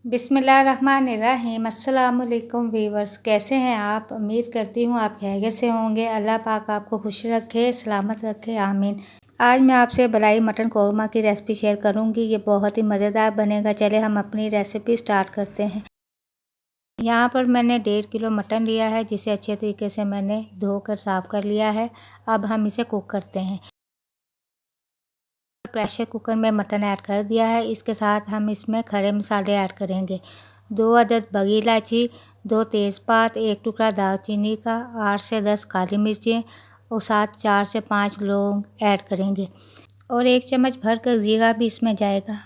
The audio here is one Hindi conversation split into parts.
बिस्मिल्लाहिर्रहमानिर्रहीम। अस्सलाम वालेकुम वीवर्स, कैसे हैं आप? उम्मीद करती हूँ आप खैरियत से होंगे। अल्लाह पाक आपको खुश रखे, सलामत रखे, आमीन। आज मैं आपसे मलाई मटन कौरमा की रेसिपी शेयर करूँगी। ये बहुत ही मज़ेदार बनेगा। चले हम अपनी रेसिपी स्टार्ट करते हैं। यहाँ पर मैंने 1.5 किलो मटन लिया है, जिसे अच्छे तरीके से मैंने धोकर साफ़ कर लिया है। अब हम इसे कुक करते हैं। प्रेशर कुकर में मटन ऐड कर दिया है। इसके साथ हम इसमें खड़े मसाले ऐड करेंगे। 2 अदद बड़ी इलायची, 2 तेज़पात, 1 टुकड़ा दालचीनी का, 8 से 10 काली मिर्चें और साथ 4 से 5 लौंग ऐड करेंगे और 1 चम्मच भर कर ज़ीरा भी इसमें जाएगा।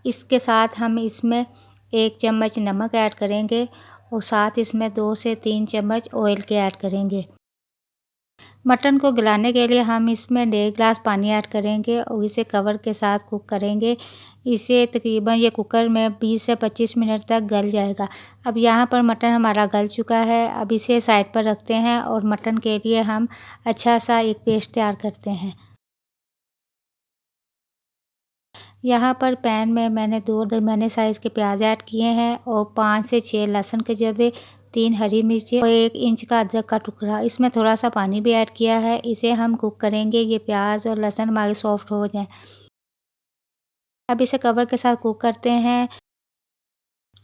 इसके साथ हम इसमें 1 चम्मच नमक ऐड करेंगे और साथ इसमें 2 से 3 चम्मच ऑयल के ऐड करेंगे। मटन को गलाने के लिए हम इसमें 1.5 गिलास पानी ऐड करेंगे और इसे कवर के साथ कुक करेंगे। इसे तकरीबन ये कुकर में 20 से 25 मिनट तक गल जाएगा। अब यहाँ पर मटन हमारा गल चुका है। अब इसे साइड पर रखते हैं और मटन के लिए हम अच्छा सा एक पेस्ट तैयार करते हैं। यहाँ पर पैन में मैंने 2 दरमियाने साइज़ के प्याज ऐड किए हैं और 5 से 6 लहसुन के जवे, 3 हरी मिर्ची और 1 इंच का अदरक का टुकड़ा। इसमें थोड़ा सा पानी भी ऐड किया है। इसे हम कुक करेंगे, ये प्याज और लहसुन हमारे सॉफ्ट हो जाए। अब इसे कवर के साथ कुक करते हैं।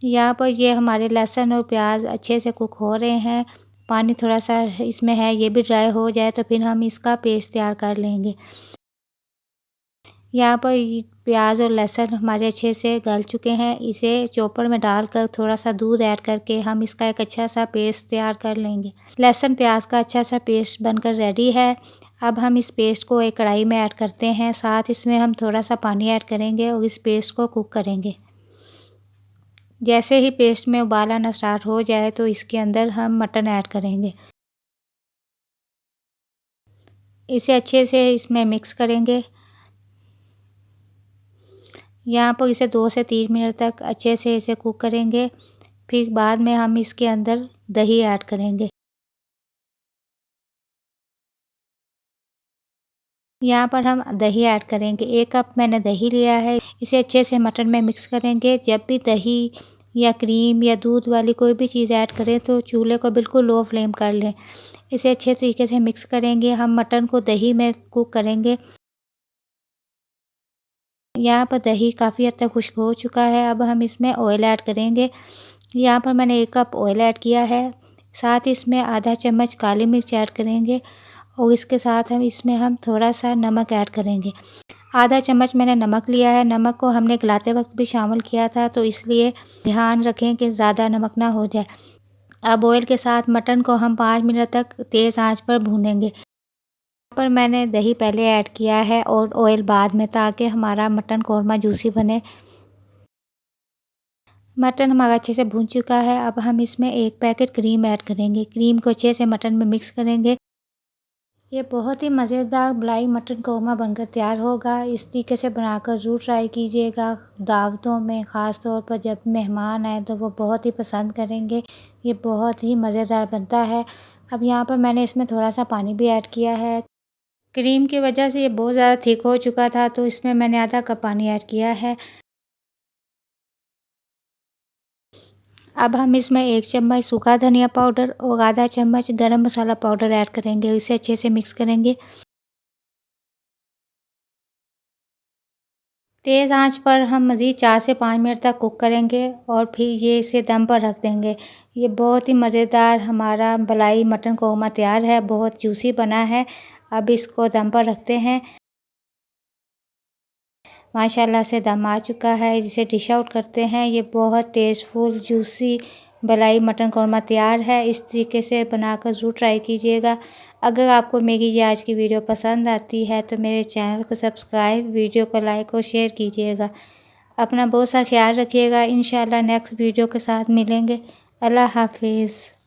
यहाँ पर ये हमारे लहसुन और प्याज अच्छे से कुक हो रहे हैं। पानी थोड़ा सा इसमें है, ये भी ड्राई हो जाए तो फिर हम इसका पेस्ट तैयार कर लेंगे। यहाँ पर प्याज और लहसुन हमारे अच्छे से गल चुके हैं। इसे चॉपर में डालकर थोड़ा सा दूध ऐड करके हम इसका एक अच्छा सा पेस्ट तैयार कर लेंगे। लहसुन प्याज का अच्छा सा पेस्ट बनकर रेडी है। अब हम इस पेस्ट को एक कढ़ाई में ऐड करते हैं। साथ इसमें हम थोड़ा सा पानी ऐड करेंगे और इस पेस्ट को कुक करेंगे। जैसे ही पेस्ट में उबाल आना स्टार्ट हो जाए तो इसके अंदर हम मटन ऐड करेंगे। इसे अच्छे से इसमें मिक्स करेंगे। यहाँ पर इसे 2 से 3 मिनट तक अच्छे से इसे कुक करेंगे। फिर बाद में हम इसके अंदर दही ऐड करेंगे। यहाँ पर हम दही ऐड करेंगे। 1 कप मैंने दही लिया है। इसे अच्छे से मटन में मिक्स करेंगे। जब भी दही या क्रीम या दूध वाली कोई भी चीज़ ऐड करें तो चूल्हे को बिल्कुल लो फ्लेम कर लें। इसे अच्छे तरीके से मिक्स करेंगे। हम मटन को दही में कुक करेंगे। यहाँ पर दही काफ़ी हद तक खुश्क हो चुका है। अब हम इसमें ऑयल ऐड करेंगे। यहाँ पर मैंने 1 कप ऑयल ऐड किया है। साथ इसमें आधा चम्मच काली मिर्च ऐड करेंगे और इसके साथ हम थोड़ा सा नमक ऐड करेंगे। आधा चम्मच मैंने नमक लिया है। नमक को हमने गलाते वक्त भी शामिल किया था, तो इसलिए ध्यान रखें कि ज़्यादा नमक ना हो जाए। अब ऑयल के साथ मटन को हम 5 मिनट तक तेज़ आंच पर भूनेंगे। पर मैंने दही पहले ऐड किया है और ऑयल बाद में, ताकि हमारा मटन कौरमा जूसी बने। मटन हमारा अच्छे से भून चुका है। अब हम इसमें 1 पैकेट क्रीम ऐड करेंगे। क्रीम को अच्छे से मटन में मिक्स करेंगे। ये बहुत ही मज़ेदार मलाई मटन कौरमा बनकर तैयार होगा। इस तरीके से बनाकर ज़रूर ट्राई कीजिएगा। दावतों में ख़ास तौर पर जब मेहमान आए तो वो बहुत ही पसंद करेंगे। ये बहुत ही मज़ेदार बनता है। अब यहाँ पर मैंने इसमें थोड़ा सा पानी भी ऐड किया है। क्रीम की वजह से ये बहुत ज़्यादा थिक हो चुका था, तो इसमें मैंने आधा कप पानी ऐड किया है। अब हम इसमें 1 चम्मच सूखा धनिया पाउडर और आधा चम्मच गरम मसाला पाउडर ऐड करेंगे। इसे अच्छे से मिक्स करेंगे। तेज़ आंच पर हम मज़ीद 4 से 5 मिनट तक कुक करेंगे और फिर ये इसे दम पर रख देंगे। ये बहुत ही मज़ेदार हमारा मलाई मटन कौरमा तैयार है। बहुत जूसी बना है। अब इसको दम पर रखते हैं। माशाल्लाह से दम आ चुका है। जिसे डिश आउट करते हैं। ये बहुत टेस्टफुल जूसी मलाई मटन कौरमा तैयार है। इस तरीके से बनाकर ज़रूर ट्राई कीजिएगा। अगर आपको मेरी ये आज की वीडियो पसंद आती है तो मेरे चैनल को सब्सक्राइब, वीडियो को लाइक और शेयर कीजिएगा। अपना बहुत सा ख्याल रखिएगा। इंशाल्लाह नेक्स्ट वीडियो के साथ मिलेंगे। अल्लाह हाफिज़।